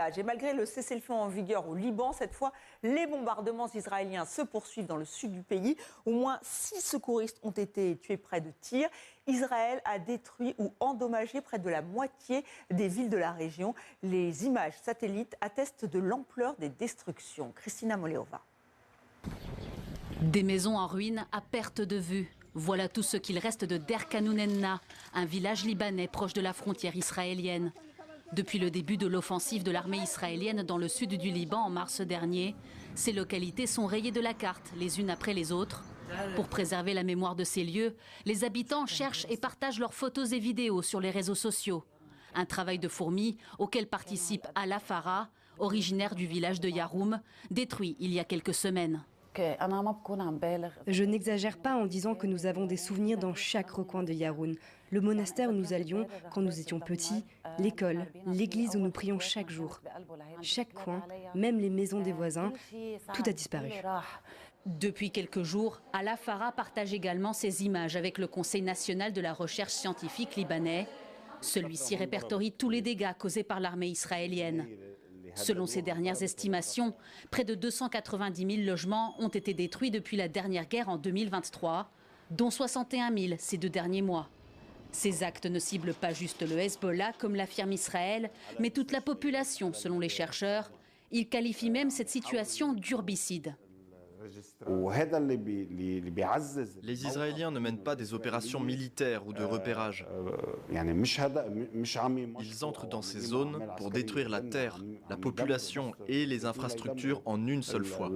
villages. Et malgré le cessez-le-feu en vigueur au Liban, cette fois, les bombardements israéliens se poursuivent dans le sud du pays. Au moins 6 secouristes ont été tués près de Tyr. Israël a détruit ou endommagé près de la moitié des villes de la région. Les images satellites attestent de l'ampleur des destructions. Christina Moleova. Des maisons en ruine à perte de vue. Voilà tout ce qu'il reste de Der Kanounenna, un village libanais proche de la frontière israélienne. Depuis le début de l'offensive de l'armée israélienne dans le sud du Liban en mars dernier, ces localités sont rayées de la carte les unes après les autres. Pour préserver la mémoire de ces lieux, les habitants cherchent et partagent leurs photos et vidéos sur les réseaux sociaux. Un travail de fourmi auquel participe Ala Farah, originaire du village de Yaroum, détruit il y a quelques semaines. Je n'exagère pas en disant que nous avons des souvenirs dans chaque recoin de Yaroun. Le monastère où nous allions quand nous étions petits, l'école, l'église où nous prions chaque jour. Chaque coin, même les maisons des voisins, tout a disparu. Depuis quelques jours, Ala Farah partage également ses images avec le Conseil national de la recherche scientifique libanais. Celui-ci répertorie tous les dégâts causés par l'armée israélienne. Selon ses dernières estimations, près de 290 000 logements ont été détruits depuis la dernière guerre en 2023, dont 61 000 ces 2 derniers mois. Ces actes ne ciblent pas juste le Hezbollah, comme l'affirme Israël, mais toute la population, selon les chercheurs. Ils qualifient même cette situation d'urbicide. Les Israéliens ne mènent pas des opérations militaires ou de repérage. Ils entrent dans ces zones pour détruire la terre, la population et les infrastructures en une seule fois.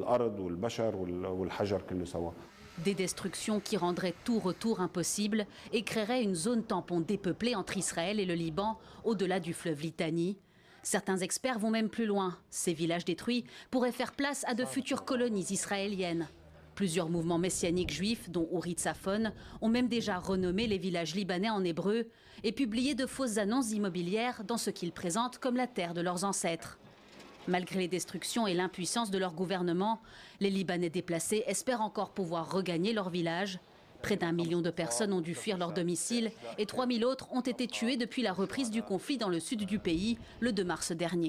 Des destructions qui rendraient tout retour impossible et créeraient une zone tampon dépeuplée entre Israël et le Liban, au-delà du fleuve Litani. Certains experts vont même plus loin. Ces villages détruits pourraient faire place à de futures colonies israéliennes. Plusieurs mouvements messianiques juifs, dont Uri Tzafon, ont même déjà renommé les villages libanais en hébreu et publié de fausses annonces immobilières dans ce qu'ils présentent comme la terre de leurs ancêtres. Malgré les destructions et l'impuissance de leur gouvernement, les Libanais déplacés espèrent encore pouvoir regagner leur village. Près d'1 million de personnes ont dû fuir leur domicile et 3 000 autres ont été tuées depuis la reprise du conflit dans le sud du pays le 2 mars dernier.